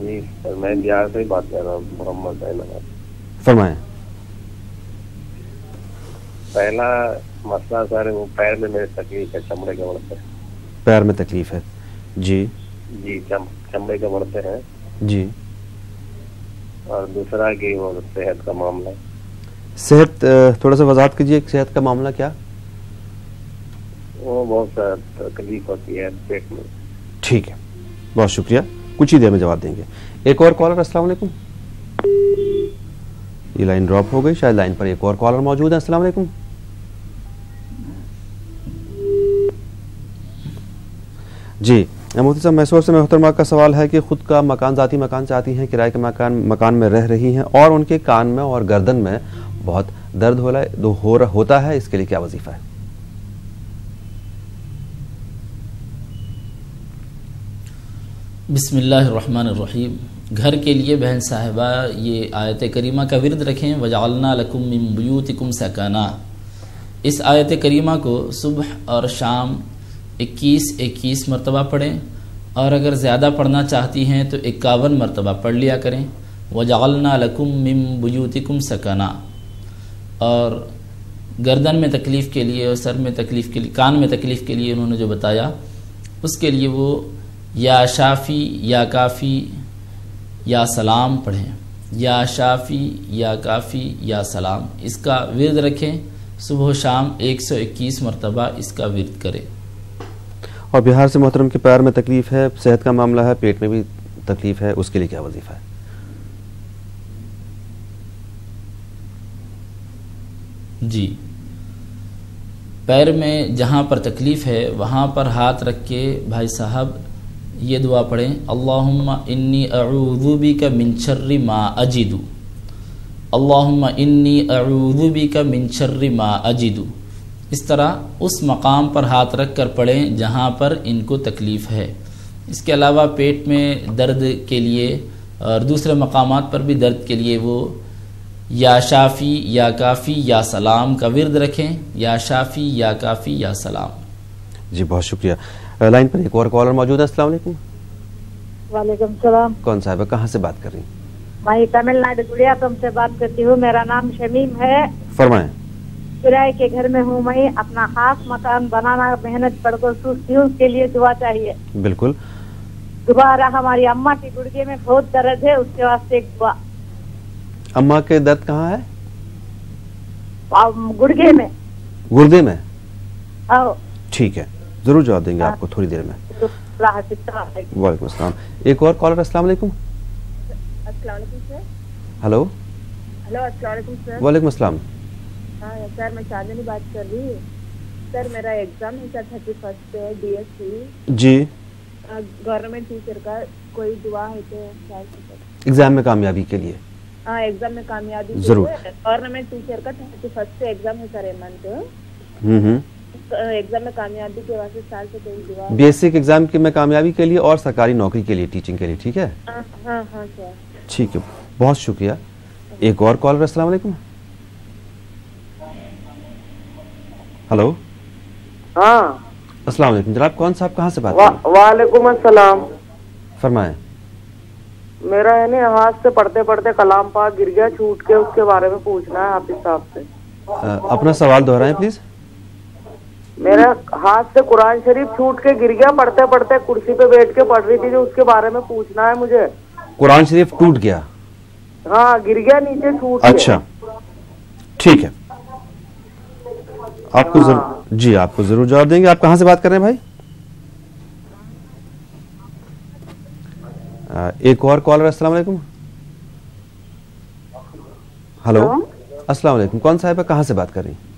جی سر میں بہار سے ہی بات کر رہا ہوں، محمد احمد۔ فرمائیں۔ پہلا مسئلہ سر وہ پیر میں میرے تکلیف ہے، چمڑے کے بڑھتے ہیں۔ پیر میں تکلیف ہے، جی جی چمڑے کے بڑھتے ہیں، جی۔ اور دوسرا کہ وہ صحت کا معاملہ ہے۔ صحت تھوڑا سا وضاحت کیجیے، صحت کا معاملہ کیا؟ وہ بہت سا تکلیف ہوتی ہے پیٹ میں۔ ٹھیک ہے، بہت شکریہ، کچھ ہی دیر میں جواب دیں گے۔ ایک اور کالر، السلام علیکم۔ یہ لائن ڈراپ ہو گئی، شاید لائن پر ایک اور کالر موجود ہے۔ السلام علیکم۔ جی مفتی صاحب، میسور سے محترمہ کا سوال ہے کہ خود کا مکان، ذاتی مکان چاہتی ہیں، کرائے کے مکان میں رہ رہی ہیں اور ان کے کان میں اور گردن میں بہت درد ہوتا ہے، اس کے لیے کیا وظیفہ ہے؟ بسم اللہ الرحمن الرحیم۔ گھر کے لیے بہن صاحبہ یہ آیت کریمہ کا ورد رکھیں، وَجَعَلْنَا لَكُم مِّن بُيُوتِكُمْ سَكَنًا۔ اس آیت کریمہ کو صبح اور شام 21 مرتبہ پڑھیں، اور اگر زیادہ پڑھنا چاہتی ہیں تو 51 مرتبہ پڑھ لیا کریں، وَجَعَلْنَا لَكُم مِّن بُيُوتِكُمْ سَكَنًا۔ اور گردن میں تکلیف کے لیے اور سر میں تکلیف کے لیے، کان میں تکلیف کے لیے انہوں نے جو بتایا، اس کے لیے وہ یا شافی یا کافی یا سلام پڑھیں، یا شافی یا کافی یا سلام، اس کا ورد رکھیں، صبح و شام 121 مرتبہ اس کا ورد کریں۔ اور بہار سے محترم کے پیر میں تکلیف ہے، صحت کا معاملہ ہے، پیٹ میں بھی تکلیف ہے، اس کے لیے کیا وظیفہ ہے؟ جی، پیر میں جہاں پر تکلیف ہے وہاں پر ہاتھ رکھ کے بھائی صاحب یہ دعا پڑھیں، اللہم انی اعوذ بک من شر ما اجد، اللہم انی اعوذ بک من شر ما اجد۔ اس طرح اس مقام پر ہاتھ رکھ کر پڑھیں جہاں پر ان کو تکلیف ہے۔ اس کے علاوہ پیٹ میں درد کے لیے اور دوسرے مقامات پر بھی درد کے لیے وہ یا شافی یا کافی یا سلام کا ورد رکھیں، یا شافی یا کافی یا سلام۔ جی بہت شکریہ۔ لائن پر ایک اور کالر موجود ہے۔ السلام علیکم۔ وعلیکم السلام۔ کون صاحبہ، کہاں سے بات کر رہی ہیں؟ میں تمل ناڈو گڑیا کم سے بات کرتی ہوں، میرا نام شمیم ہے، فرمائیں۔ کرائے کے گھر میں ہوں، میں اپنا خاص مکان بنانا محنت پڑ کر سوچتی ہوں، اس کے لیے دعا چاہیے۔ بالکل۔ دوبارہ ہماری اماں کی گڑگے میں بہت درد ہے، اس کے واسطے ایک دعا۔ اماں کے درد کہاں ہے؟ گڑگے میں، گردے میں؟ آؤ ٹھیک ہے، ضرور جواب دیں گے آپ کو تھوڑی دیر میں۔ اللہ حافظ۔ السلام علیکم۔ وعلیکم السلام۔ ایک اور کالر، السلام علیکم۔ السلام علیکم سر۔ ہلو۔ ہلو، السلام علیکم سر۔ وعلیکم السلام۔ ہاں سر، میں چاندنی بات کر رہی ہوں۔ سر میرا ایگزام ہے سر 31 پہ ڈی ایس سی جی۔ گورنمنٹ ٹیچر کا، کوئی دعا ہے تو ایگزام میں کامیابی کے لیے؟ ہاں، ایگزام میں کامیابی ضرور۔ گورنمنٹ ٹیچر کا 31 سے ایگزام ہے سر، منتھ ایگزام میں کامیابی کے واسطے سال سے کوئی دعا؟ بیسک ایگزام میں کامیابی کے لیے اور سرکاری نوکری کے لیے، ٹیچنگ کے لیے، ٹھیک ہے؟ ہاں ہاں سر۔ ٹھیک ہے، بہت شکریہ۔ ایک اور کالر، السلام علیکم۔ ہلو۔ ہاں السلام علیکم جناب، کون صاحب کہاں سے بات کر رہے ہیں؟ وعلیکم السلام۔ فرمائیں۔ میرا ہے نا ہاتھ سے پڑھتے پڑھتے کلام پاک گر گیا، چھوٹ کے، اس کے بارے میں پوچھنا ہے حافظ صاحب سے۔ اپنا سوال دہرائیں پلیز۔ میرا ہاتھ سے قرآن شریف چھوٹ کے گر گیا، پڑھتے پڑھتے کرسی پہ بیٹھ کے پڑھ رہی تھی، جو اس کے بارے میں پوچھنا ہے مجھے۔ قرآن شریف ٹوٹ گیا؟ ہاں، گر گیا نیچے، چھوٹ کے۔ اچھا ٹھیک ہے، آپ کو جی آپ کو ضرور جواب دیں گے۔ آپ کہاں سے بات کر رہے ہیں بھائی؟ ایک اور کالر، السلام علیکم۔ ہلو، السلام علیکم، کون صاحب ہے، کہاں سے بات کر رہی ہیں؟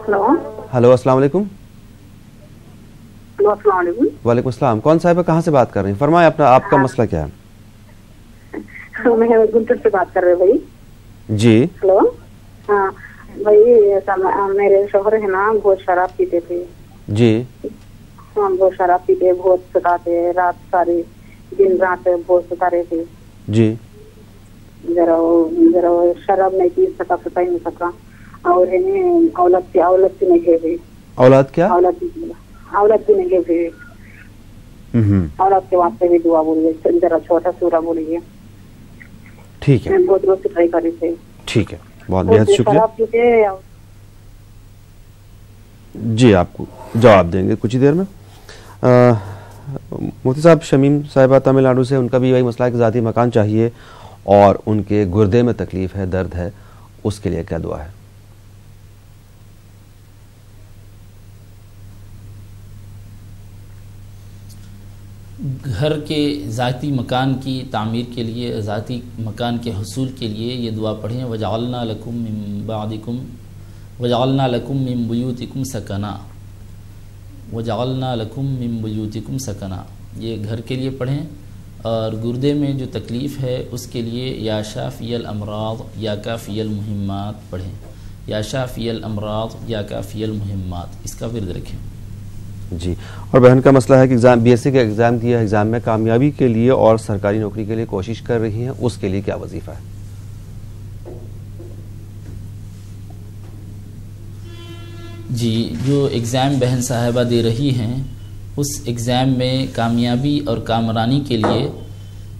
ہلو ہلو، السلام علیکم۔ السلام علیکم۔ وعلیکم السلام، کون صاحب ہے، کہاں سے بات کر رہی ہیں؟ فرمائیں اپنا، آپ کا مسئلہ کیا ہے؟ میں گنٹور سے بات کر رہے بھائی۔ جی۔ ہلو، ہاں بھائی، میرے شوہر ہے نا، بہت شراب پیتے تھے۔ جی۔ ہاں، بہت شراب پیتے، بہت ستاتے، رات ساری دن رات بہت ستا رہے تھے۔ جی۔ ذرا شراب نہیں پی سکا ہی نہیں سکا، اور اولاد بھی نہیں ہے۔ اولاد کیا؟ اولاد بھی نہیں ہے۔ اور آپ کے واسطے بھی دعا بولیے، ذرا چھوٹا سورہ بولیے. ٹھیک ہے، میں بہت روز ٹرائی کر رہی تھی. ٹھیک ہے، بہت بہت شکریہ. جی آپ کو جواب دیں گے کچھ ہی دیر میں. مفتی صاحب، شمیم صاحبہ تمل ناڈو سے، ان کا بھی وہی مسئلہ ہے کہ ذاتی مکان چاہیے اور ان کے گردے میں تکلیف ہے، درد ہے، اس کے لیے کیا دعا ہے؟ گھر کے ذاتی مکان کی تعمیر کے لیے، ذاتی مکان کے حصول کے لیے یہ دعا پڑھیں، وَجَعَلْنَا لَكُم مِّن بَعْدِكُمْ وَجَعَلْنَا لَكُم مِّن بُيُوتِكُمْ سَكَنًا، وَجَعَلْنَا لَكُم مِّن بُيُوتِكُمْ سَكَنًا. یہ گھر کے لیے پڑھیں. اور گردے میں جو تکلیف ہے اس کے لیے یا شافی الامراض یا کافی المہمات پڑھیں. یا شافی الامراض یا کافی المہمات، اس کا ورد رکھیں. جی. اور بہن کا مسئلہ ہے کہ بی ایس سی کا ایگزام دیا، ایگزام میں کامیابی کے لیے اور سرکاری نوکری کے لیے کوشش کر رہی ہیں، اس کے لیے کیا وظیفہ ہے؟ جی، جو ایگزام بہن صاحبہ دے رہی ہیں اس ایگزام میں کامیابی اور کامرانی کے لیے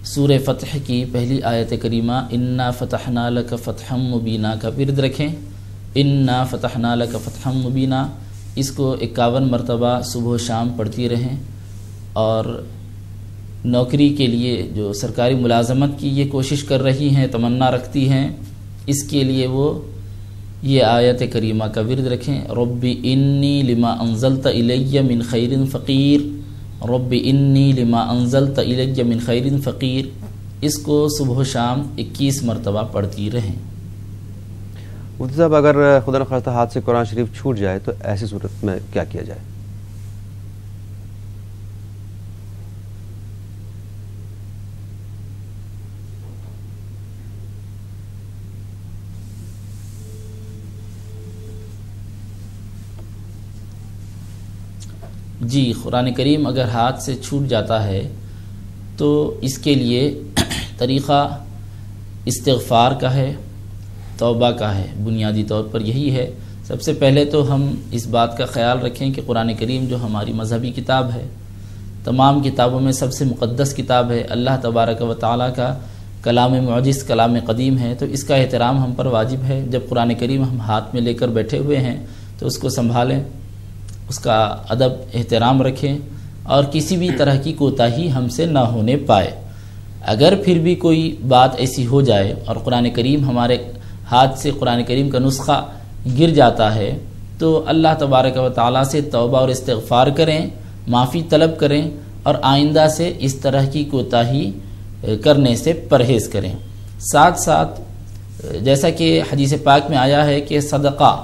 سورہ فتح کی پہلی آیت کریمہ انا فتحنا لک فتحا مبینا کا ورد رکھیں. انا فتحنا لک فتحا مبینا، اس کو 51 مرتبہ صبح و شام پڑھتی رہیں. اور نوکری کے لیے جو سرکاری ملازمت کی یہ کوشش کر رہی ہیں، تمنا رکھتی ہیں، اس کے لیے وہ یہ آیت کریمہ کا ورد رکھیں. رب انی لما انزلت الی من خیر فقیر، رب انی لما انزلت الی من خیر فقیر، اس کو صبح و شام 21 مرتبہ پڑھتی رہیں. مفتی صاحب، اگر خدا نخواستہ ہاتھ سے قرآن شریف چھوٹ جائے تو ایسی صورت میں کیا کیا جائے؟ جی، قرآن کریم اگر ہاتھ سے چھوٹ جاتا ہے تو اس کے لیے طریقہ استغفار کا ہے، توبہ کا ہے. بنیادی طور پر یہی ہے. سب سے پہلے تو ہم اس بات کا خیال رکھیں کہ قرآن کریم جو ہماری مذہبی کتاب ہے، تمام کتابوں میں سب سے مقدس کتاب ہے، اللہ تبارک و تعالیٰ کا کلام معجز، کلام قدیم ہے، تو اس کا احترام ہم پر واجب ہے. جب قرآن کریم ہم ہاتھ میں لے کر بیٹھے ہوئے ہیں تو اس کو سنبھالیں، اس کا ادب احترام رکھیں اور کسی بھی طرح کی کوتاہی ہم سے نہ ہونے پائے. اگر پھر بھی کوئی بات ایسی ہو جائے اور قرآن کریم ہمارے ہاتھ سے قرآن کریم کا نسخہ گر جاتا ہے تو اللہ تبارک و تعالیٰ سے توبہ اور استغفار کریں، معافی طلب کریں اور آئندہ سے اس طرح کی کوتاہی کرنے سے پرہیز کریں. ساتھ ساتھ جیسا کہ حدیث پاک میں آیا ہے کہ صدقہ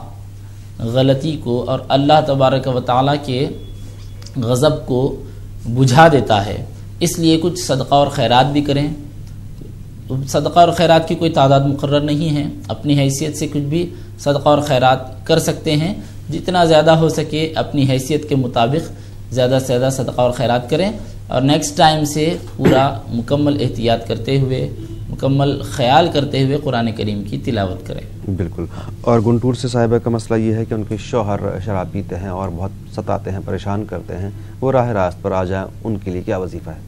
غلطی کو اور اللہ تبارک و تعالیٰ کے غضب کو بجھا دیتا ہے، اس لیے کچھ صدقہ اور خیرات بھی کریں. صدقہ اور خیرات کی کوئی تعداد مقرر نہیں ہے، اپنی حیثیت سے کچھ بھی صدقہ اور خیرات کر سکتے ہیں. جتنا زیادہ ہو سکے اپنی حیثیت کے مطابق زیادہ سے زیادہ صدقہ اور خیرات کریں اور نیکسٹ ٹائم سے پورا مکمل احتیاط کرتے ہوئے، مکمل خیال کرتے ہوئے قرآن کریم کی تلاوت کریں. بالکل. اور گنٹور سے صاحبہ کا مسئلہ یہ ہے کہ ان کے شوہر شراب پیتے ہیں اور بہت ستاتے ہیں، پریشان کرتے ہیں، وہ راہ راست پر آ جائیں، ان کے لیے کیا وظیفہ ہے؟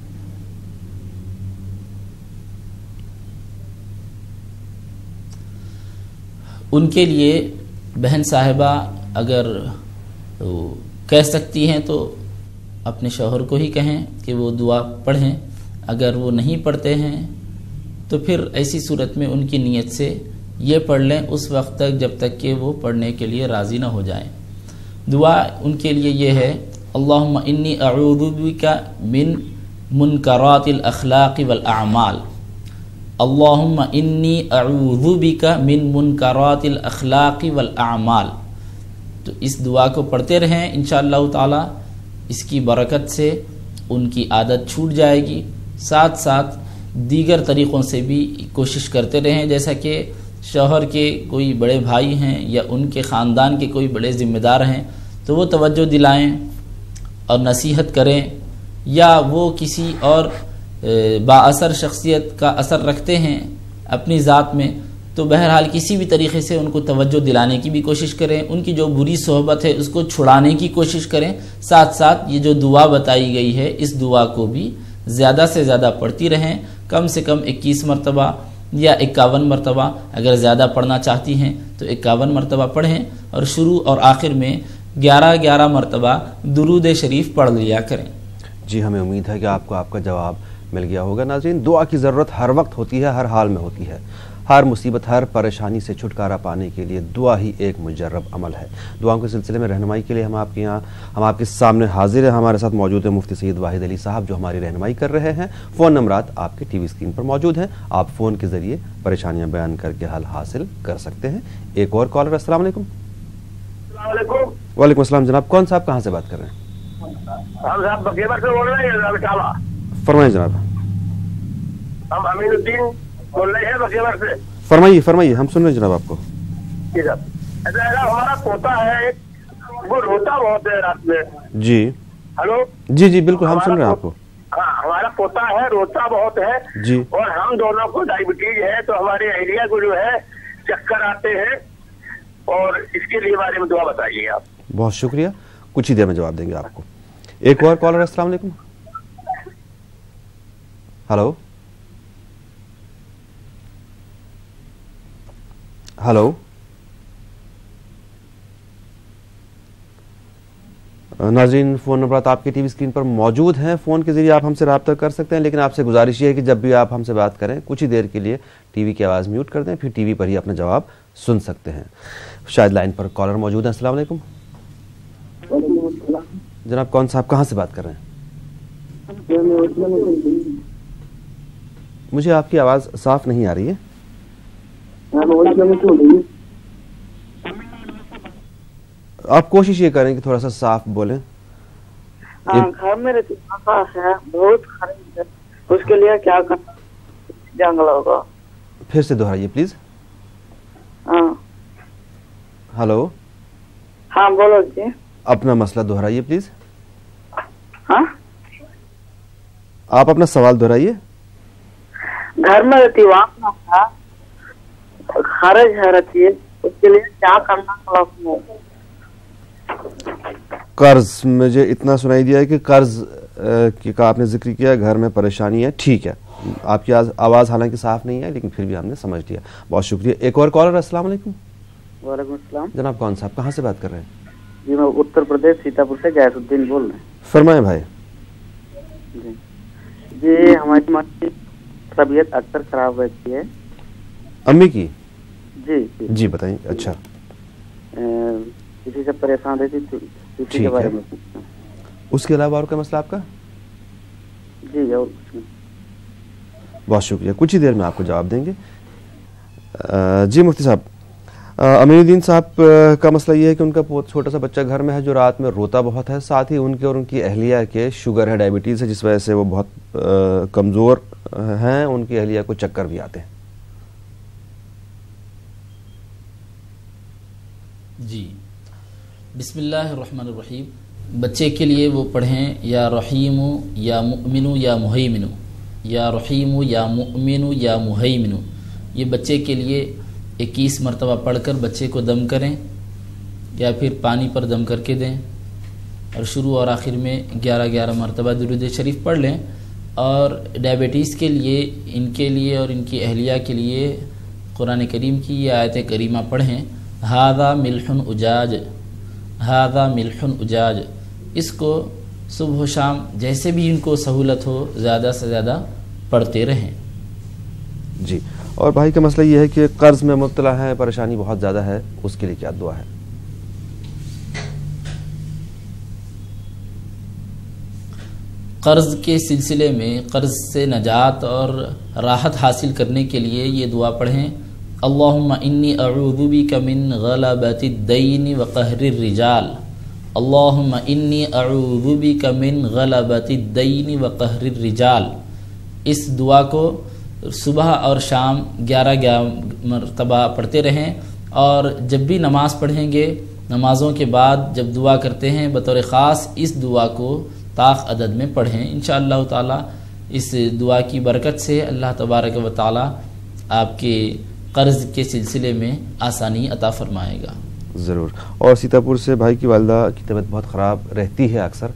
ان کے لیے بہن صاحبہ اگر کہہ سکتی ہیں تو اپنے شوہر کو ہی کہیں کہ وہ دعا پڑھیں. اگر وہ نہیں پڑھتے ہیں تو پھر ایسی صورت میں ان کی نیت سے یہ پڑھ لیں اس وقت تک جب تک کہ وہ پڑھنے کے لیے راضی نہ ہو جائیں. دعا ان کے لیے یہ ہے، اللہم انی اعوذ بک من منکرات الاخلاق والاعمال، اللہم انی اعوذ بک من منکرات الاخلاق والاعمال. تو اس دعا کو پڑھتے رہیں، انشاءاللہ تعالی اس کی برکت سے ان کی عادت چھوٹ جائے گی. ساتھ ساتھ دیگر طریقوں سے بھی کوشش کرتے رہیں، جیسا کہ شوہر کے کوئی بڑے بھائی ہیں یا ان کے خاندان کے کوئی بڑے ذمہ دار ہیں تو وہ توجہ دلائیں اور نصیحت کریں، یا وہ کسی اور با اثر شخصیت کا اثر رکھتے ہیں اپنی ذات میں تو بہرحال کسی بھی طریقے سے ان کو توجہ دلانے کی بھی کوشش کریں، ان کی جو بری صحبت ہے اس کو چھڑانے کی کوشش کریں، ساتھ ساتھ یہ جو دعا بتائی گئی ہے اس دعا کو بھی زیادہ سے زیادہ پڑھتی رہیں، کم سے کم 21 مرتبہ یا 51 مرتبہ، اگر زیادہ پڑھنا چاہتی ہیں تو 51 مرتبہ پڑھیں، اور شروع اور آخر میں 11 مرتبہ درود شریف پڑھ لیا کریں۔ جی ہمیں امید ہے کہ آپ کو آپ کا جواب مل گیا ہوگا۔ ناظرین، دعا کی ضرورت ہر وقت ہوتی ہے، ہر حال میں ہوتی ہے۔ ہر مصیبت، ہر پریشانی سے چھٹکارا پانے کے لیے دعا ہی ایک مجرب عمل ہے۔ دعاؤں کے سلسلے میں رہنمائی کے لیے ہم آپ کے سامنے حاضر ہیں۔ ہمارے ساتھ موجود ہیں مفتی سید واحد علی صاحب جو ہماری رہنمائی کر رہے ہیں۔ فون نمبرات آپ کے ٹی وی اسکرین پر موجود ہیں، آپ فون کے ذریعے پریشانیاں بیان کر کے حل حاصل کر سکتے ہیں۔ ایک اور کالر، السلام علیکم۔ السلام علیکم۔ وعلیکم السلام جناب، کون صاحب کہاں سے بات کر رہے ہیں؟ ہم صاحب بکیبر سے بول رہے ہیں جناب ٹالا۔ فرمائیے جناب۔ ہم امین الدین بول رہے ہیں بکیبر سے۔ فرمائیے، ہم سن رہے ہیں جناب آپ کو۔ جی صاحب، ہمارا پوتا ہے وہ روتا بہت ہے رات میں۔ جی ہلو جی بالکل ہم سن رہے ہیں آپ کو۔ ہاں، ہمارا پوتا ہے روتا بہت ہے جی، اور ہم دونوں کو ڈائبٹیز ہے، تو ہمارے اہلیہ کو جو ہے چکر آتے ہیں، اور اس کے لیے بارے میں دعا بتائیے آپ۔ بہت شکریہ، کچھ ہی دیر میں جواب دیں گے آپ کو۔ ایک اور کالر، السلام علیکم۔ ہلو ناظرین، فون نمبرات آپ کے ٹی وی اسکرین پر موجود ہیں، فون کے ذریعے آپ ہم سے رابطہ کر سکتے ہیں، لیکن آپ سے گزارش یہ ہے کہ جب بھی آپ ہم سے بات کریں کچھ ہی دیر کے لیے ٹی وی کی آواز میوٹ کر دیں، پھر ٹی وی پر ہی اپنا جواب سن سکتے ہیں۔ شاید لائن پر کالر موجود ہیں۔ السلام علیکم جناب، کون صاحب کہاں سے بات کر رہے ہیں؟ مجھے آپ کی آواز صاف نہیں آ رہی ہے۔ آپ کوشش یہ کریں کہ تھوڑا سا صاف بولیں۔ گھر میں ہے بہت خراب ہے، اس کے لیے کیا کرنا جنگلوں کو؟ پھر سے دہرائیے پلیز۔ ہلو، ہاں بولو جی، اپنا مسئلہ دہرائیے پلیز۔ ہاں آپ اپنا سوال دہرائیے۔ گھر میں رہتی وہاں تھا خارج ہے رہتی ہے، اس کے لیے کیا کرنا؟ قرض، مجھے اتنا سنائی دیا ہے کہ قرض کا آپ نے ذکر کیا، گھر میں پریشانی ہے، ٹھیک ہے، آپ کی آواز حالانکہ صاف نہیں ہے لیکن پھر بھی ہم نے سمجھ لیا، بہت شکریہ۔ ایک اور کالر، السلام علیکم۔ وعلیکم السلام جناب، کون صاحب کہاں سے بات کر رہے ہیں؟ جی میں اتر پردیش سیتاپور سے غیاث الدین بول رہے ہیں۔ فرمائیں بھائی۔ جی ہماری ماں کی طبیعت اکثر خراب رہتی ہے۔ امی کی؟ جی بتائیں۔ اچھا، کسی سے پریشان رہتی تھی، اسی کے بارے میں پوچھنا۔ اس کے علاوہ اور کوئی مسئلہ آپ کا؟ جی اور کچھ نہیں۔ بہت شکریہ، کچھ ہی دیر میں آپ کو جواب دیں گے۔ جی مفتی صاحب، امین الدین صاحب کا مسئلہ یہ ہے کہ ان کا چھوٹا سا بچہ گھر میں ہے جو رات میں روتا بہت ہے، ساتھ ہی ان کے اور ان کی اہلیہ کے شوگر ہے، ڈائبٹیز ہے، جس وجہ سے وہ بہت کمزور ہیں، ان کی اہلیہ کو چکر بھی آتے ہیں۔ جی بسم اللہ الرحمن الرحیم۔ بچے کے لیے وہ پڑھیں یا رحیم یا مؤمن یا مہیمن، یا رحیم یا مؤمن یا مہیمن، یہ بچے کے لیے 21 مرتبہ پڑھ کر بچے کو دم کریں یا پھر پانی پر دم کر کے دیں، اور شروع اور آخر میں 11 مرتبہ درود شریف پڑھ لیں۔ اور ڈائبٹیز کے لیے، ان کے لیے اور ان کی اہلیہ کے لیے قرآن کریم کی یہ آیت کریمہ پڑھیں، ھذا ملح اجاج، ھذا ملح اجاج۔ اس کو صبح و شام جیسے بھی ان کو سہولت ہو زیادہ سے زیادہ پڑھتے رہیں۔ جی، اور بھائی کا مسئلہ یہ ہے کہ قرض میں مبتلا ہے، پریشانی بہت زیادہ ہے، اس کے لیے کیا دعا ہے؟ قرض کے سلسلے میں قرض سے نجات اور راحت حاصل کرنے کے لیے یہ دعا پڑھیں، اللہم انی اعوذ بک من غلبۃ الدین وقہر الرجال، اللہم انی اعوذ بک من غلبۃ الدین وقہر الرجال۔ اس دعا کو صبح اور شام 11 مرتبہ پڑھتے رہیں، اور جب بھی نماز پڑھیں گے، نمازوں کے بعد جب دعا کرتے ہیں بطور خاص اس دعا کو طاق عدد میں پڑھیں۔ انشاءاللہ تعالی اس دعا کی برکت سے اللہ تبارک و تعالی آپ کے قرض کے سلسلے میں آسانی عطا فرمائے گا. ضرور. اور سیتاپور سے بھائی کی والدہ کی طبیعت بہت خراب رہتی ہے اکثر،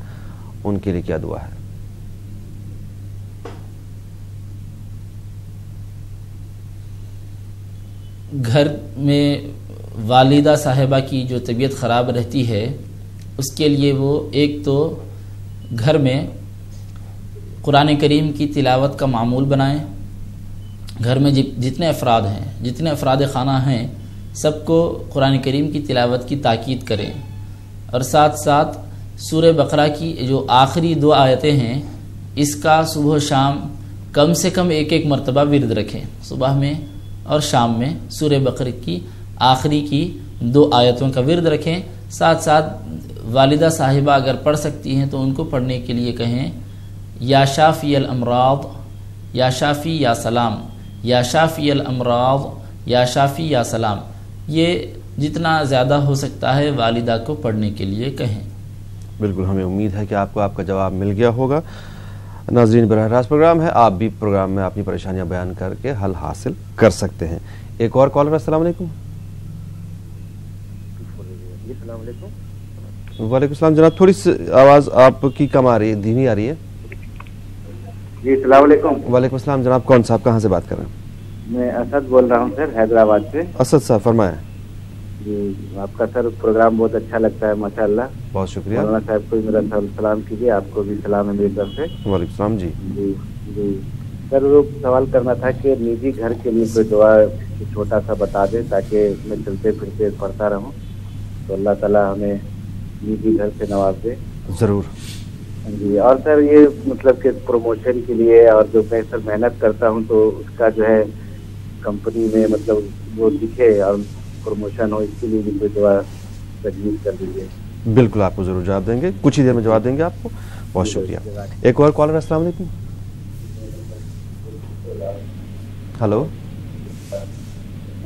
ان کے لیے کیا دعا ہے؟ گھر میں والدہ صاحبہ کی جو طبیعت خراب رہتی ہے اس کے لیے وہ ایک تو گھر میں قرآن کریم کی تلاوت کا معمول بنائیں. گھر میں جتنے افراد ہیں، جتنے افراد خانہ ہیں، سب کو قرآن کریم کی تلاوت کی تاکید کریں. اور ساتھ ساتھ سورہ بقرہ کی جو آخری 2 آیتیں ہیں اس کا صبح و شام کم سے کم ایک مرتبہ ورد رکھیں. صبح میں اور شام میں سورہ بقرہ کی آخری کی 2 آیتوں کا ورد رکھیں. ساتھ ساتھ والدہ صاحبہ اگر پڑھ سکتی ہیں تو ان کو پڑھنے کے لیے کہیں یا شافی الامراض، یا شافی یا سلام، یا شافی الامراض، یا شافی یا سلام. یہ جتنا زیادہ ہو سکتا ہے والدہ کو پڑھنے کے لیے کہیں. بالکل، ہمیں امید ہے کہ آپ کو آپ کا جواب مل گیا ہوگا. ناظرین، براہ راست پروگرام ہے، آپ بھی پروگرام میں اپنی پریشانیاں بیان کر کے حل حاصل کر سکتے ہیں. ایک اور کالر. السلام علیکم. السلام علیکم. وعلیکم السلام جناب، تھوڑی سی آواز آپ کی کم آ رہی ہے، دھیمی آ رہی ہے. جی السلام علیکم. وعلیکم السلام جناب، کون صاحب کہاں سے بات کر رہے ہیں؟ میں اسد بول رہا ہوں سر، حیدرآباد سے. اسد صاحب فرمائیں. جی آپ کا سر پروگرام بہت اچھا لگتا ہے ماشاء اللہ. بہت شکریہ. مولانا صاحب کو میرا سلام کیجیے، آپ کو بھی سلام ہے میری طرف سے. وعلیکم السلام. جی جی جی سر، وہ سوال کرنا تھا کہ نجی گھر کے لیے کوئی دعا چھوٹا سا بتا دیں تاکہ میں چلتے پھرتے پڑھتا رہوں، تو اللہ تعالیٰ ہمیں نجی گھر سے نواز دے. ضرور. جی. اور سر یہ مطلب کہ پروموشن کے لیے اور جو میں سر محنت کرتا ہوں تو اس کا جو ہے کمپنی میں مطلب وہ دکھے اور پروموشن ہو، اس کے لیے بھی کوئی دعا تجویز کر دیجیے. بالکل، آپ کو ضرور جواب دیں گے، کچھ ہی دیر میں جواب دیں گے آپ کو. بہت شکریہ. ایک اور کالر. السلام علیکم. ہلو.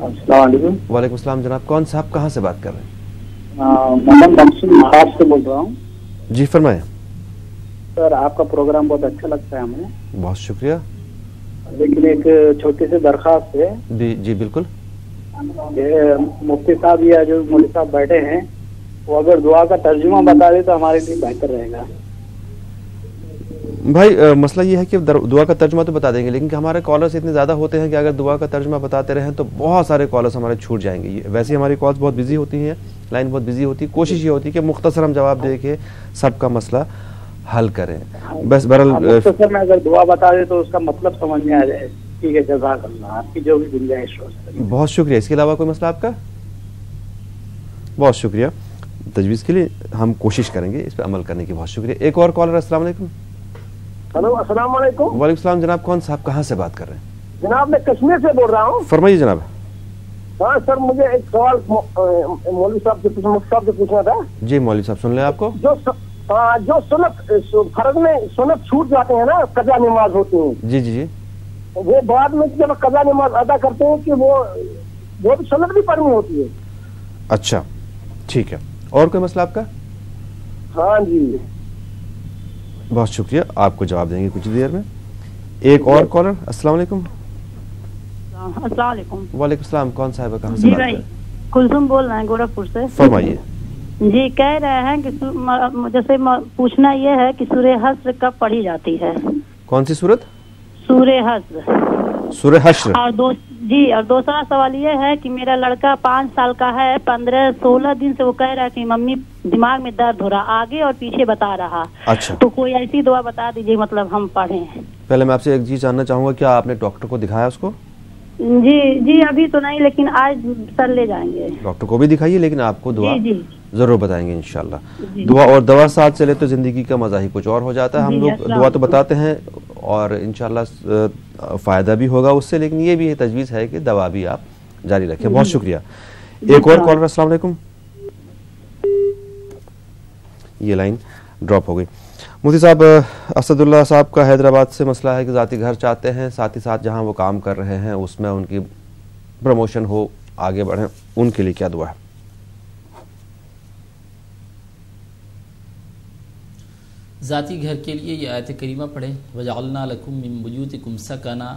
السلام علیکم. وعلیکم السلام جناب، کون صاحب کہاں سے بات کر رہے ہیں؟ محمد منصور مہاراشٹر سے بول رہا ہوں. جی فرمائیں. سر آپ کا پروگرام بہت اچھا لگتا ہے ہمیں. بہت شکریہ. لیکن ایک چھوٹی سی درخواست ہے. جی بالکل. مفتی صاحب یا جو مولوی صاحب بیٹھے ہیں وہ اگر دعا کا ترجمہ بتا دے تو ہمارے لیے بہتر رہے گا. بھائی مسئلہ یہ ہے کہ دعا کا ترجمہ تو بتا دیں گے، لیکن ہمارے کالرز اتنے زیادہ ہوتے ہیں کہ اگر دعا کا ترجمہ بتاتے رہیں تو بہت سارے کالرز ہمارے چھوٹ جائیں گے. ویسے ہماری کالز بہت بزی ہوتی ہیں، لائن بہت بزی ہوتی ہے. کوشش یہ ہوتی ہے کہ مختصر ہم جواب دے کے سب کا مسئلہ حل کریں. بس بہرحال مختصر میں اگر دعا بتا دے تو اس کا مطلب سمجھ میں آ جائے. ٹھیک ہے، جزاک اللہ، آپ کی جو بھی گنجائش ہو. بہت شکریہ. اس کے علاوہ کوئی مسئلہ آپ کا؟ بہت شکریہ تجویز کے لیے، ہم کوشش کریں گے اس پہ عمل کرنے کی. بہت شکریہ. ایک اور کالر. السلام علیکم. ہلو السلام علیکم. وعلیکم السلام جناب، کون صاحب کہاں سے بات کر رہے ہیں؟ جناب میں کشمیر سے بول رہا ہوں. فرمائیے جناب. ہاں سر، مجھے ایک سوال مولوی صاحب سے پوچھنا تھا. جی مولوی صاحب سن لیں آپ کو. جو سنت فرض میں سنت چھوٹ جاتے ہیں نا، قضا نماز ہوتی ہیں. جی جی جی. وہ بعد میں جب قضا نماز ادا کرتے ہیں کہ وہ بھی سنت بھی پڑھنی ہوتی ہے. اچھا ٹھیک ہے. اور کوئی مسئلہ آپ کا؟ ہاں جی. بہت شکریہ، آپ کو جواب دیں گے کچھ دیر میں. ایک اور کالر. السلام علیکم. السلام علیکم. وعلیکم السلام، کون صاحب کہاں سے جی بات بھائی کر رہے ہیں؟ کلثوم بول رہے ہیں گورکھپور سے. فرمائیے. جی کہہ رہے ہیں کہ جیسے پوچھنا یہ ہے کہ سورہ حشر کب پڑھی جاتی ہے؟ کون سی صورت؟ سورہ حشر. سورہ حشر. اور دوسرا سوال یہ ہے کہ میرا لڑکا 5 سال کا ہے، 15-16 دن سے وہ کہہ رہا ہے کہ ممی دماغ میں درد ہو رہا، آگے اور پیچھے بتا رہا. اچھا، تو کوئی ایسی دعا بتا دیجیے مطلب ہم پڑھیں. پہلے میں آپ سے ایک چیز جاننا چاہوں گا، کیا آپ نے ڈاکٹر کو دکھایا اس کو؟ جی ابھی تو نہیں، لیکن آج سر لے جائیں گے. ڈاکٹر کو بھی دکھائیے، لیکن آپ کو دعا جی ضرور بتائیں گے انشاءاللہ. دعا اور دوا ساتھ چلے تو زندگی کا مزہ ہی کچھ اور ہو جاتا ہے. ہم لوگ دعا تو بتاتے ہیں اور انشاءاللہ فائدہ بھی ہوگا اس سے، لیکن یہ بھی تجویز ہے کہ دوا بھی آپ جاری رکھیں. بہت شکریہ. ایک اور کالر. السلام علیکم. یہ لائن ڈراپ ہو گئی. مفتی صاحب، اسد اللہ صاحب کا حیدرآباد سے مسئلہ ہے کہ ذاتی گھر چاہتے ہیں، ساتھ ہی ساتھ جہاں وہ کام کر رہے ہیں اس میں ان کی پروموشن ہو، آگے بڑھیں، ان کے لیے کیا دعا ہے؟ ذاتی گھر کے لیے یہ آیت کریمہ پڑھیں، وَجَعَلْنَا لَكُم مِّن بُيُوتِكُمْ سَكَنًا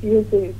PUC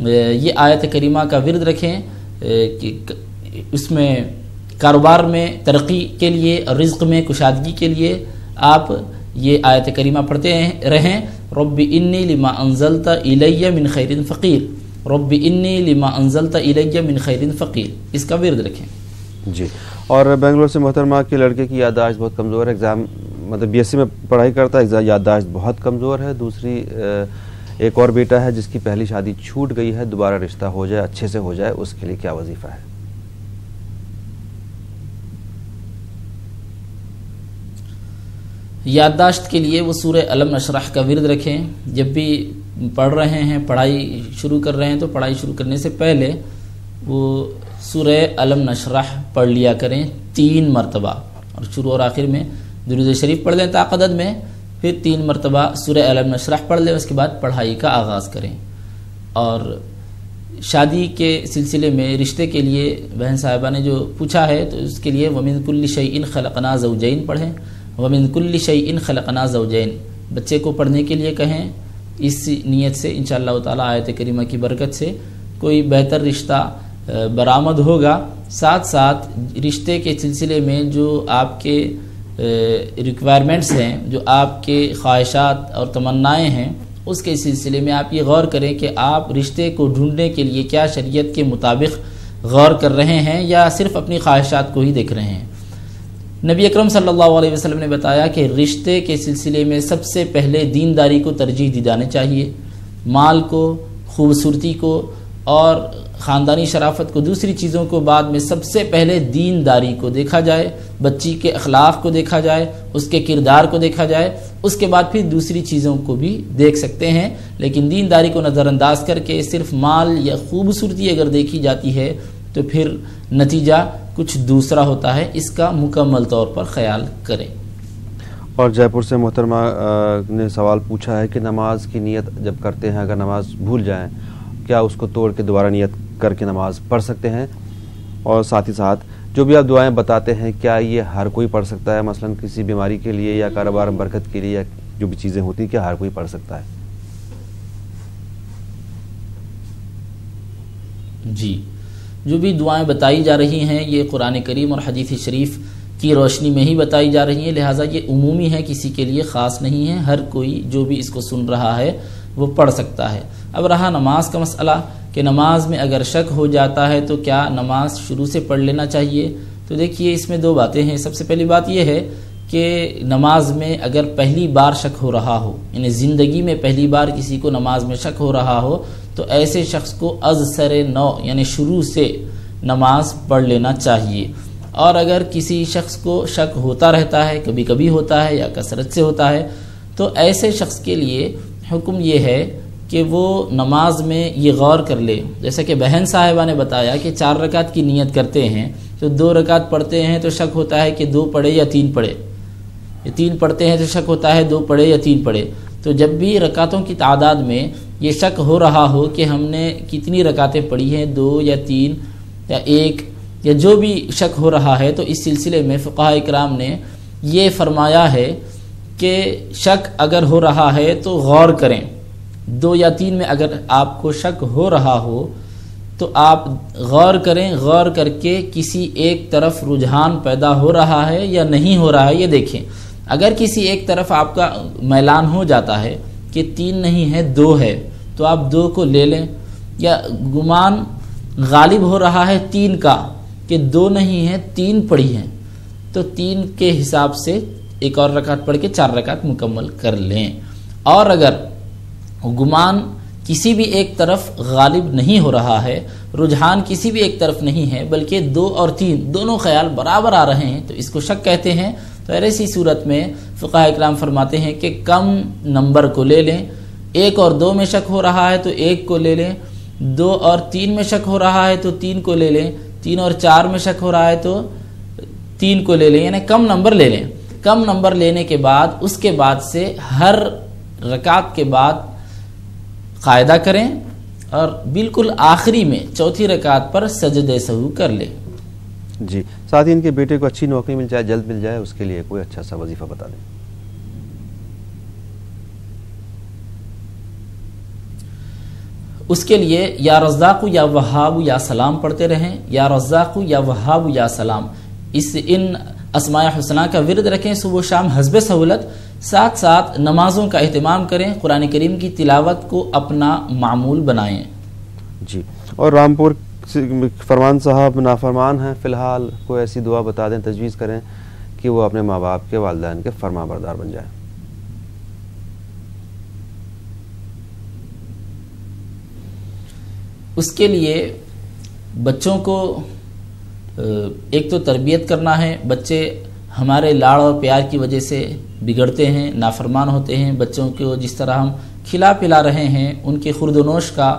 یہ آیت کریمہ کا ورد رکھیں کہ اس میں کاروبار میں ترقی کے لیے اور رزق میں کشادگی کے لیے آپ یہ آیت کریمہ پڑھتے رہیں. رب انی لما انزلت الی من خیر فقیر، رب انی لما انزلت الی من خیر فقیر، اس کا ورد رکھیں. جی. اور بنگلور سے محترمہ کے لڑکے کی یادداشت بہت کمزور ہے، ایگزام مطلب BSc میں پڑھائی کرتا ہے، یادداشت بہت کمزور ہے. دوسری ایک اور بیٹا ہے جس کی پہلی شادی چھوٹ گئی ہے، دوبارہ رشتہ ہو جائے، اچھے سے ہو جائے، اس کے لیے کیا وظیفہ ہے؟ یادداشت کے لیے وہ سورہ علم نشرح کا ورد رکھیں. جب بھی پڑھ رہے ہیں، پڑھائی شروع کر رہے ہیں، تو پڑھائی شروع کرنے سے پہلے وہ سورہ علم نشرح پڑھ لیا کریں 3 مرتبہ، اور شروع اور آخر میں درود شریف پڑھ لیں تعقدد میں، پھر 3 مرتبہ سورہ علم نشرح پڑھ لیں. اس کے بعد پڑھائی کا آغاز کریں. اور شادی کے سلسلے میں رشتے کے لیے بہن صاحبہ نے جو پوچھا ہے، تو اس کے لیے وَمِن كُلِّ شَيْءٍ خَلَقْنَا زَوْجَيْن پڑھیں. وَمِن كُلِّ شَيْءٍ خَلَقْنَا زَوْجَيْن بچے کو پڑھنے کے لیے کہیں. اس نیت سے انشاءاللہ تعالی آیت کریمہ کی برکت سے کوئی بہتر رشتہ برآمد ہوگا. ساتھ ساتھ رشتے کے سلسلے میں جو آپ کے ریکوائرمنٹس ہیں، جو آپ کے خواہشات اور تمنائیں ہیں، اس کے سلسلے میں آپ یہ غور کریں کہ آپ رشتے کو ڈھونڈنے کے لیے کیا شریعت کے مطابق غور کر رہے ہیں یا صرف اپنی خواہشات کو ہی دیکھ رہے ہیں. نبی اکرم صلی اللہ علیہ وسلم نے بتایا کہ رشتے کے سلسلے میں سب سے پہلے دینداری کو ترجیح دی جانی چاہیے، مال کو، خوبصورتی کو اور خاندانی شرافت کو، دوسری چیزوں کو بعد میں سب سے پہلے دینداری کو دیکھا جائے، بچی کے اخلاق کو دیکھا جائے، اس کے کردار کو دیکھا جائے، اس کے بعد پھر دوسری چیزوں کو بھی دیکھ سکتے ہیں. لیکن دینداری کو نظر انداز کر کے صرف مال یا خوبصورتی اگر دیکھی جاتی ہے تو پھر نتیجہ کچھ دوسرا ہوتا ہے. اس کا مکمل طور پر خیال کریں. اور جے پور سے محترمہ نے سوال پوچھا ہے کہ نماز کی نیت جب کرتے ہیں، اگر نماز بھول جائیں، کیا اس کو توڑ کے دوبارہ نیت کر کے نماز پڑھ سکتے ہیں؟ اور ساتھ ہی ساتھ جو بھی آپ دعائیں بتاتے ہیں، کیا یہ ہر کوئی پڑھ سکتا ہے؟ مثلا کسی بیماری کے لیے یا کاروبار برکت کے لیے یا جو بھی چیزیں ہوتی ہیں، کیا ہر کوئی پڑھ سکتا ہے؟ جی، جو بھی دعائیں بتائی جا رہی ہیں یہ قرآن کریم اور حدیث شریف کی روشنی میں ہی بتائی جا رہی ہیں، لہٰذا یہ عمومی ہے، کسی کے لیے خاص نہیں ہے. ہر کوئی جو بھی اس کو سن رہا ہے وہ پڑھ سکتا ہے. اب رہا نماز کا مسئلہ کہ نماز میں اگر شک ہو جاتا ہے تو کیا نماز شروع سے پڑھ لینا چاہیے؟ تو دیکھیے اس میں 2 باتیں ہیں. سب سے پہلی بات یہ ہے کہ نماز میں اگر پہلی بار شک ہو رہا ہو، یعنی زندگی میں پہلی بار کسی کو نماز میں شک ہو رہا ہو، تو ایسے شخص کو از سر نو یعنی شروع سے نماز پڑھ لینا چاہیے. اور اگر کسی شخص کو شک ہوتا رہتا ہے، کبھی کبھی ہوتا ہے یا کثرت سے ہوتا ہے، تو ایسے شخص کے لیے حکم یہ ہے کہ وہ نماز میں یہ غور کر لے. جیسا کہ بہن صاحبہ نے بتایا کہ 4 رکعت کی نیت کرتے ہیں تو 2 رکعت پڑھتے ہیں تو شک ہوتا ہے کہ 2 پڑھے یا 3 پڑھے، 3 پڑھتے ہیں تو شک ہوتا ہے 2 پڑھے یا 3 پڑھے. تو جب بھی رکعتوں کی تعداد میں یہ شک ہو رہا ہو کہ ہم نے کتنی رکعتیں پڑھی ہیں، 2 یا 3 یا 1 یا جو بھی شک ہو رہا ہے، تو اس سلسلے میں فقہاء اکرام نے یہ فرمایا ہے کہ شک اگر ہو رہا ہے تو غور کریں. 2 یا 3 میں اگر آپ کو شک ہو رہا ہو تو آپ غور کریں، غور کر کے کسی ایک طرف رجحان پیدا ہو رہا ہے یا نہیں ہو رہا ہے یہ دیکھیں. اگر کسی ایک طرف آپ کا میلان ہو جاتا ہے کہ 3 نہیں ہے 2 ہے تو آپ 2 کو لے لیں، یا گمان غالب ہو رہا ہے 3 کا کہ 2 نہیں ہے 3 پڑھی ہیں، تو 3 کے حساب سے ایک اور رکعت پڑھ کے 4 رکعت مکمل کر لیں. اور اگر گمان کسی بھی ایک طرف غالب نہیں ہو رہا ہے، رجحان کسی بھی ایک طرف نہیں ہے، بلکہ 2 اور 3 دونوں خیال برابر آ رہے ہیں، تو اس کو شک کہتے ہیں. تو ایسی صورت میں فقہاء اکرام فرماتے ہیں کہ کم نمبر کو لے لیں. 1 اور 2 میں شک ہو رہا ہے تو 1 کو لے لیں، 2 اور 3 میں شک ہو رہا ہے تو 3 کو لے لیں، 3 اور 4 میں شک ہو رہا ہے تو 3 کو لے لیں، یعنی کم نمبر لے لیں. کم نمبر لینے کے بعد اس کے بعد سے ہر رکعت کے بعد قاعدہ کریں اور بالکل آخری میں 4تھی رکعت پر سجدہ سہو کر لیں. جی، ساتھ ہی ان کے بیٹے کو اچھی نوکری مل جائے، جلد مل جائے، اس کے لیے کوئی اچھا سا وظیفہ بتا دیں. اس کے لیے یا رزاق یا وہاب یا سلام پڑھتے رہیں، یا رزاق یا وہاب یا سلام، ان اسماء حسنہ کا ورد رکھیں صبح و شام حسب سہولت، ساتھ ساتھ نمازوں کا اہتمام کریں، قرآن کریم کی تلاوت کو اپنا معمول بنائیں۔ جی، اور رامپور فرمان صاحب نافرمان ہیں، فی الحال کوئی ایسی دعا بتا دیں، تجویز کریں کہ وہ اپنے ماں باپ کے والدین کے فرما بردار بن جائیں۔ اس کے لیے بچوں کو ایک تو تربیت کرنا ہے، بچے ہمارے لاڑ اور پیار کی وجہ سے بگڑتے ہیں، نافرمان ہوتے ہیں۔ بچوں کو جس طرح ہم کھلا پلا رہے ہیں، ان کے خورد و نوش کا،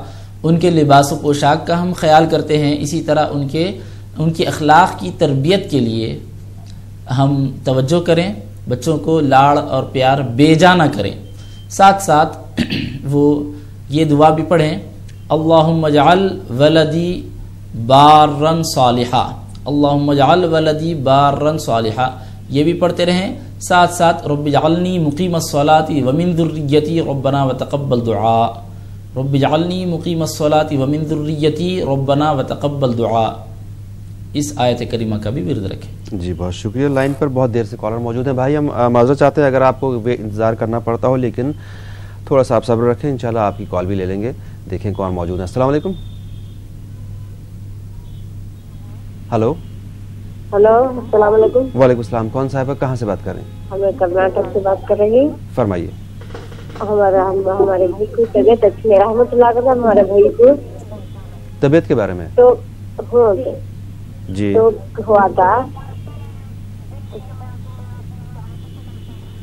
ان کے لباس و پوشاک کا ہم خیال کرتے ہیں، اسی طرح ان کے اخلاق کی تربیت کے لیے ہم توجہ کریں، بچوں کو لاڑ اور پیار بے جا نہ کریں۔ ساتھ ساتھ وہ یہ دعا بھی پڑھیں، اللہم اجعل ولدی بارن صالحا، اللہم اجعل ولدی بارن صالحا، یہ بھی پڑھتے رہیں۔ ساتھ ساتھ رب اجعلنی مقیم الصلاۃ ومن ذریتی ربنا وتقبل دعاء، رب اجعلنی مقیم الصلاۃ ومن ذریتی ربنا وتقبل دعاء، اس آیت کریمہ کا بھی ورد رکھیں۔ جی بہت شکریہ۔ لائن پر بہت دیر سے کالر موجود ہیں، بھائی ہم معذرت چاہتے ہیں اگر آپ کو انتظار کرنا پڑتا ہو، لیکن تھوڑا سا آپ صبر رکھیں، انشاءاللہ آپ کی کال بھی لے لیں گے۔ دیکھیں کون موجود ہے۔ السلام علیکم۔ ہلو ہلو، السلام علیکم۔ وعلیکم السلام، کون صاحب کہاں سے بات کر رہے ہیں؟ میں کرناٹک سے بات کر رہی ہوں۔ فرمائیے۔ ہمارے بھائی کو طبیعت اچھی ہے، رحمت اللہ کا ہمارے بھائی کو طبیعت کے بارے میں تو جی تو ہوا تھا۔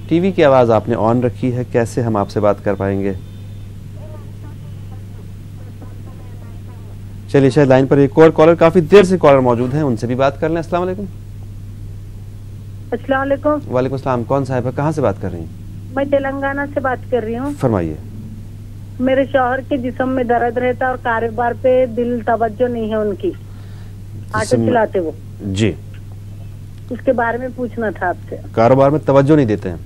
ٹی وی کی آواز آپ نے آن رکھی ہے، کیسے ہم آپ سے بات کر پائیں گے؟ چلیے شاید لائن پر ایک اور کالر، کافی دیر سے کالر موجود ہیں، ان سے بھی بات کر لیں۔ السلام علیکم۔ السلام علیکم۔ وعلیکم السلام، کون صاحب کہاں سے بات کر رہی ہیں؟ میں تلنگانہ سے بات کر رہی ہوں۔ فرمائیے۔ میرے شوہر کے جسم میں درد رہتا اور کاروبار پہ دل توجہ نہیں ہے ان کی، آٹو چلاتے وہ، جی اس کے بارے میں پوچھنا تھا آپ سے۔ کاروبار میں توجہ نہیں دیتے ہیں؟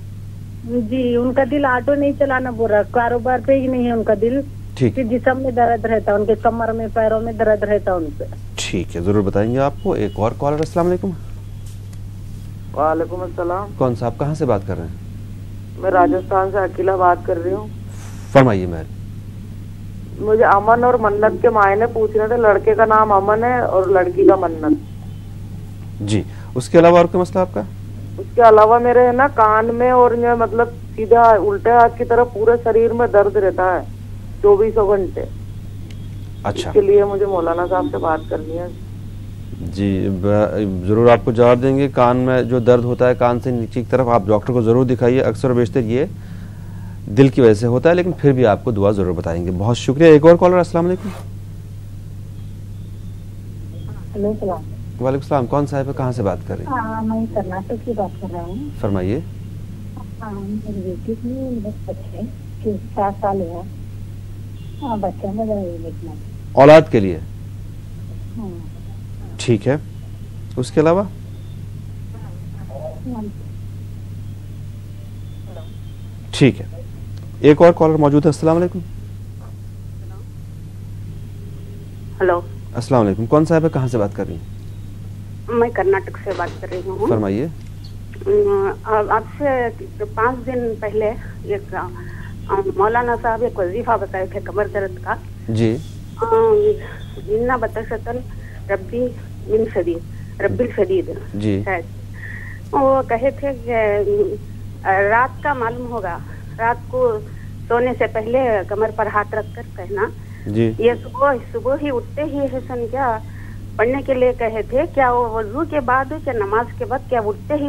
جی، ان کا دل آٹو نہیں چلانا بول رہا، کاروبار پہ ہی نہیں ہے ان کا دل، ٹھیک، جسم میں درد رہتا، ان کے کمر میں پیروں میں درد رہتا ان پہ۔ ٹھیک ہے، ضرور بتائیں گے آپ کو۔ ایک اور کالر۔ السلام علیکم۔ وعلیکم السلام۔ کون صاحب کہاں سے بات کر رہے ہیں؟ میں راجستھان سے عقیلہ بات کر رہی ہوں۔ فرمائیے مہر۔ مجھے امن اور منت کے معنی پوچھنے تھے، لڑکے کا نام امن ہے اور لڑکی کا منت۔ جی، اس کے علاوہ اور کوئی مسئلہ آپ کا؟ اس کے علاوہ میرے ہے نا کان میں اور مطلب سیدھا الٹے ہاتھ کی طرف پورے شریر میں درد رہتا ہے 24 گھنٹے۔ اچھا، اس کے لیے مجھے مولانا صاحب سے بات کرنی ہے۔ جی ضرور آپ کو جواب دیں گے۔ کان میں جو درد ہوتا ہے کان سے نیچے کی طرف، آپ ڈاکٹر کو ضرور دکھائیے، اکثر و بیشتر یہ دل کی وجہ سے ہوتا ہے، لیکن پھر بھی آپ کو دعا ضرور بتائیں گے۔ بہت شکریہ۔ ایک اور کالر۔ السلام علیکم۔ وعلیکم السلام، کون صاحب کہاں سے بات کر رہی ہیں؟ میں کرناٹک سے بات کر رہا ہوں۔ فرمائیے۔ میری بیٹی کی بس بچے 7 سال ہے، بچہ میں دیکھنا اولاد کے لیے، ٹھیک ہے، اس کے علاوہ؟ ٹھیک ہے، ایک اور کالر موجود ہے۔ السلام علیکم۔ ہلو، السلام علیکم، کون صاحب کہاں سے بات کر رہی ہیں؟ میں کرناٹک سے بات کر رہی ہوں۔ فرمائیے۔ آپ سے 5 دن پہلے ایک مولانا صاحب ایک وظیفہ بتائے تھے کمر درد کا۔ جی، جنہ بتشتن ربی من شدید، ربی الشدید، جی، وہ کہے تھے کہ رات کا معلوم ہوگا، رات کو سونے سے پہلے کمر پر ہاتھ رکھ کر کہنا۔ جی، یہ صبح ہی اٹھتے ہی حسن کیا پڑھنے کے لیے کہے تھے، کیا وہ وضو کے بعد کیا نماز کے بعد کیا اٹھتے ہی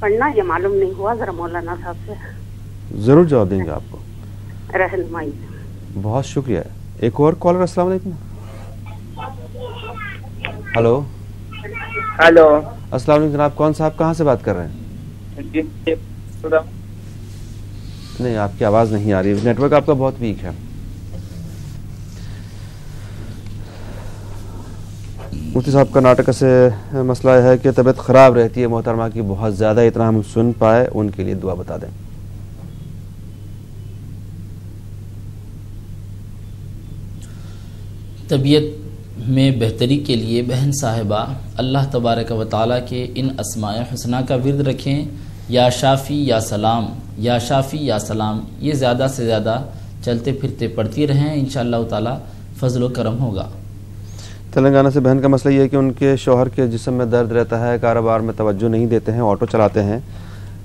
پڑھنا، یہ معلوم نہیں ہوا، ذرا مولانا صاحب سے ضرور جواب دیں گے آپ کو، رہنمائی۔ بہت شکریہ۔ ایک اور کالر۔ السلام علیکم۔ ہلو، ہلو، السلام علیکم جناب، کون صاحب کہاں سے بات کر رہے ہیں؟ نہیں، آپ کی آواز نہیں آ رہی، نیٹ ورک آپ کا بہت ویک ہے۔ مفتی صاحب کرناٹک سے مسئلہ ہے کہ طبیعت خراب رہتی ہے محترمہ کی بہت زیادہ، اتنا ہم سن پائے، ان کے لیے دعا بتا دیں۔ طبیعت میں بہتری کے لیے بہن صاحبہ اللہ تبارک و تعالیٰ کے ان اسماء حسنہ کا ورد رکھیں، یا شافی یا سلام، یا شافی یا سلام، یہ زیادہ سے زیادہ چلتے پھرتے پڑھتی رہیں، انشاءاللہ تعالیٰ فضل و کرم ہوگا۔ تلنگانہ سے بہن کا مسئلہ یہ ہے کہ ان کے شوہر کے جسم میں درد رہتا ہے، کاروبار میں توجہ نہیں دیتے ہیں، آٹو چلاتے ہیں،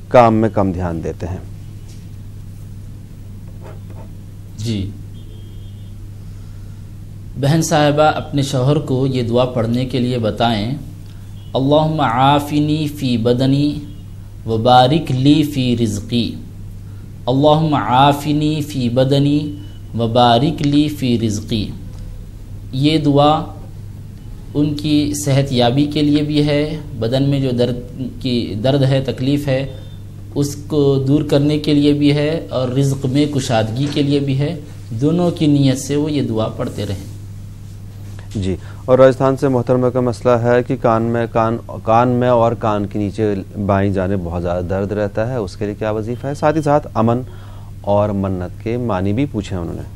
کام میں کم دھیان دیتے ہیں۔ جی بہن صاحبہ اپنے شوہر کو یہ دعا پڑھنے کے لیے بتائیں، اللہم عافنی فی بدنی وبارک لی فی رزقی، اللہم عافنی فی بدنی وبارک لی فی رزقی۔ یہ دعا ان کی صحت یابی کے لیے بھی ہے، بدن میں جو درد ہے، تکلیف ہے، اس کو دور کرنے کے لیے بھی ہے، اور رزق میں کشادگی کے لیے بھی ہے، دونوں کی نیت سے وہ یہ دعا پڑھتے رہیں۔ جی، اور راجستھان سے محترمہ کا مسئلہ ہے کہ کان میں اور کان کے نیچے بائیں جانب بہت زیادہ درد رہتا ہے، اس کے لیے کیا وظیفہ ہے؟ ساتھ ہی ساتھ امن اور منت کے معنی بھی پوچھے انہوں نے۔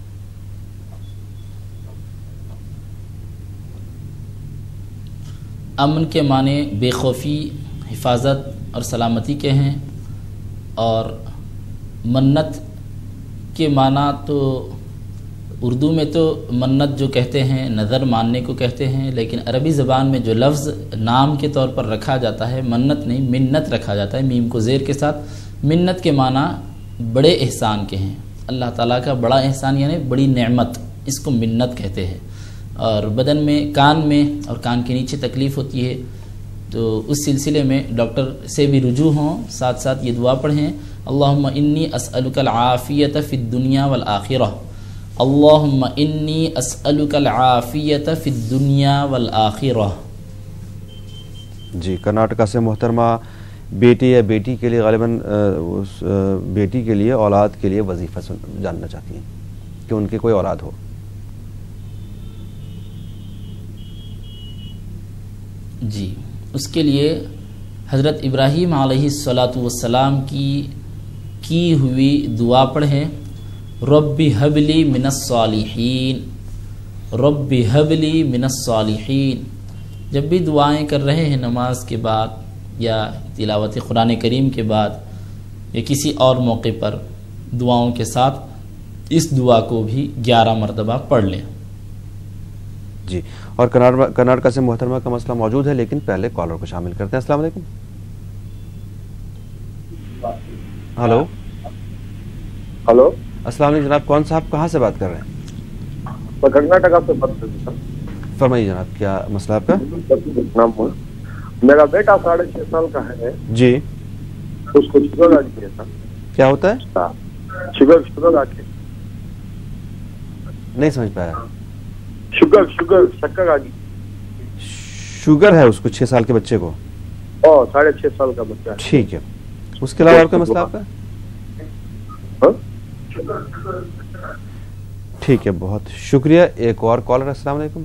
امن کے معنی بے خوفی، حفاظت اور سلامتی کے ہیں، اور منت کے معنی تو اردو میں تو منت جو کہتے ہیں نظر ماننے کو کہتے ہیں، لیکن عربی زبان میں جو لفظ نام کے طور پر رکھا جاتا ہے منت نہیں منت رکھا جاتا ہے، میم کو زیر کے ساتھ۔ منت کے معنی بڑے احسان کے ہیں، اللہ تعالیٰ کا بڑا احسان یعنی بڑی نعمت، اس کو منت کہتے ہیں۔ اور بدن میں کان میں اور کان کے نیچے تکلیف ہوتی ہے تو اس سلسلے میں ڈاکٹر سے بھی رجوع ہوں، ساتھ ساتھ یہ دعا پڑھیں، اللہم انی اسألک العافیت فی الدنیا والآخرہ، اللہم انی اسألک العافیت فی الدنیا والآخرہ۔ جی، کرناٹکا سے محترمہ بیٹی یا بیٹی کے لیے غالباً بیٹی کے لیے اولاد کے لیے وظیفہ جاننا چاہتی ہیں کہ ان کی کوئی اولاد ہو۔ جی، اس کے لیے حضرت ابراہیم علیہ السلام کی ہوئی دعا پڑھیں، رب حبلی من الصالحین، رب حبلی من الصالحین۔ جب بھی دعائیں کر رہے ہیں نماز کے بعد یا تلاوت قرآن کریم کے بعد یا کسی اور موقع پر دعاؤں کے ساتھ اس دعا کو بھی 11 مرتبہ پڑھ لیں۔ جی، اور کرناٹکا سے محترمہ کا مسئلہ موجود ہے، لیکن پہلے کالر کو شامل کرتے ہیں۔ السلام علیکم۔ ہلو ہلو، السلام علیکم جناب، کون صاحب کہاں سے بات کر رہے ہیں؟ میں کرناٹکا سے بات کر رہا ہوں۔ فرمائیے جناب، کیا مسئلہ آپ کا؟ میرا بیٹا 6.5 سال کا ہے جی، اس کو شوگر آ گئی ہے۔ کیا ہوتا ہے؟ شوگر آ کے نہیں سمجھ پایا۔ شکر آ گئی، شوگر ہے اس کو 6 سال کے بچے کو؟ 6.5 سال کا بچہ ہے۔ ٹھیک ہے، اس کے علاوہ اور کوئی مسئلہ آپ کا؟ ٹھیک ہے، بہت شکریہ۔ ایک اور کالر۔ السلام علیکم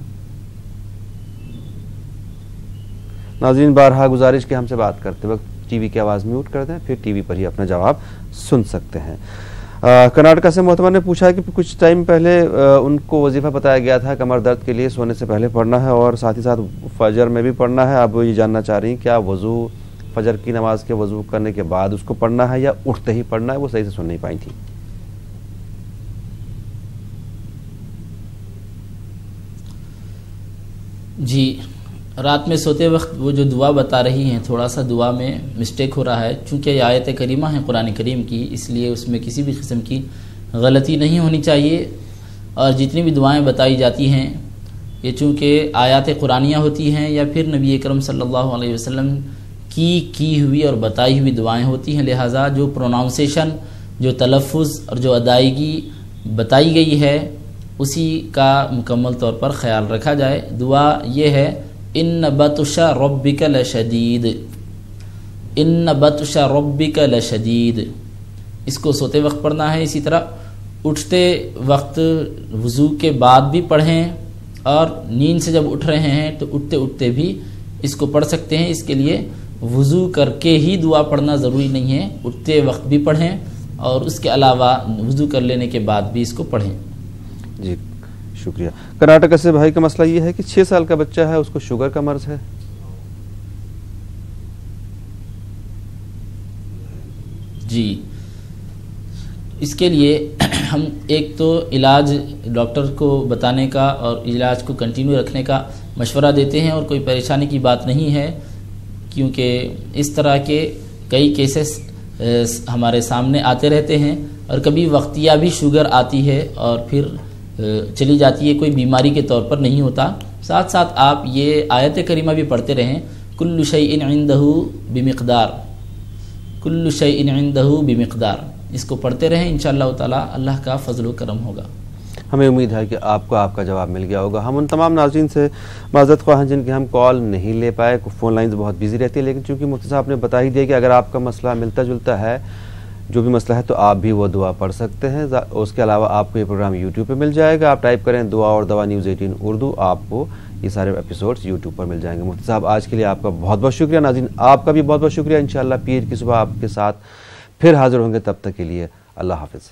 ناظرین، بارہا گزارش کہ ہم سے بات کرتے وقت ٹی وی کی آواز میوٹ کر دیں، پھر ٹی وی پر ہی اپنا جواب سن سکتے ہیں۔ کرناٹکا سے محتمر نے پوچھا کہ کچھ ٹائم پہلے ان کو وظیفہ بتایا گیا تھا کمر درد کے لیے سونے سے پہلے پڑھنا ہے اور ساتھ ہی ساتھ فجر میں بھی پڑھنا ہے۔ اب یہ جاننا چاہ رہی ہیں کیا وضو فجر کی نماز کے وضو کرنے کے بعد اس کو پڑھنا ہے یا اٹھتے ہی پڑھنا ہے؟ وہ صحیح سے سن نہیں پائی تھی۔ جی، رات میں سوتے وقت وہ جو دعا بتا رہی ہیں تھوڑا سا دعا میں مسٹیک ہو رہا ہے، چونکہ یہ آیت کریمہ ہے قرآن کریم کی، اس لیے اس میں کسی بھی قسم کی غلطی نہیں ہونی چاہیے۔ اور جتنی بھی دعائیں بتائی جاتی ہیں یہ چونکہ آیات قرآنیہ ہوتی ہیں یا پھر نبی اکرم صلی اللہ علیہ وسلم کی ہوئی اور بتائی ہوئی دعائیں ہوتی ہیں، لہٰذا جو پروناؤنسیشن، جو تلفظ اور جو ادائیگی بتائی گئی ہے اسی کا مکمل طور پر خیال رکھا جائے۔ دعا یہ ہے، ان بطش ربک لشدید، ان بطش ربک لشدید، اس کو سوتے وقت پڑھنا ہے۔ اسی طرح اٹھتے وقت وضو کے بعد بھی پڑھیں، اور نیند سے جب اٹھ رہے ہیں تو اٹھتے اٹھتے بھی اس کو پڑھ سکتے ہیں۔ اس کے لیے وضو کر کے ہی دعا پڑھنا ضروری نہیں ہے، اٹھتے وقت بھی پڑھیں اور اس کے علاوہ وضو کر لینے کے بعد بھی اس کو پڑھیں۔ جی، شکریہ. کرناٹک سے بھائی کا مسئلہ یہ ہے کہ 6 سال کا بچہ ہے, اس کو شوگر کا مرض ہے. جی, اس کے لیے ہم ایک تو علاج ڈاکٹر کو بتانے کا اور علاج کو کنٹینیو رکھنے کا مشورہ دیتے ہیں, اور کوئی پریشانی کی بات نہیں ہے, کیونکہ اس طرح کے کئی کیسز ہمارے سامنے آتے رہتے ہیں, اور کبھی وقتیہ بھی شوگر آتی ہے اور پھر چلی جاتی ہے, کوئی بیماری کے طور پر نہیں ہوتا. ساتھ ساتھ آپ یہ آیت کریمہ بھی پڑھتے رہیں, کل شیء عندہ بمقدار, کل شیء عندہ بمقدار, اس کو پڑھتے رہیں, انشاءاللہ تعالی اللہ کا فضل و کرم ہوگا. ہمیں امید ہے کہ آپ کو آپ کا جواب مل گیا ہوگا. ہم ان تمام ناظرین سے معذرت خواہ ہیں جن کی ہم کال نہیں لے پائے, فون لائنز بہت بیزی رہتی ہے, لیکن چونکہ مفتی صاحب نے بتا ہی دیا کہ اگر آپ کا مسئلہ ملتا جلتا ہے, جو بھی مسئلہ ہے, تو آپ بھی وہ دعا پڑھ سکتے ہیں. اس کے علاوہ آپ کو یہ پروگرام یوٹیوب پہ مل جائے گا, آپ ٹائپ کریں دعا اور دوا نیوز 18 اردو, آپ کو یہ سارے ایپیسوڈز یوٹیوب پر مل جائیں گے. مفتی صاحب آج کے لیے آپ کا بہت بہت شکریہ. ناظرین آپ کا بھی بہت بہت شکریہ. انشاءاللہ پیر کی صبح آپ کے ساتھ پھر حاضر ہوں گے, تب تک کے لیے اللہ حافظ.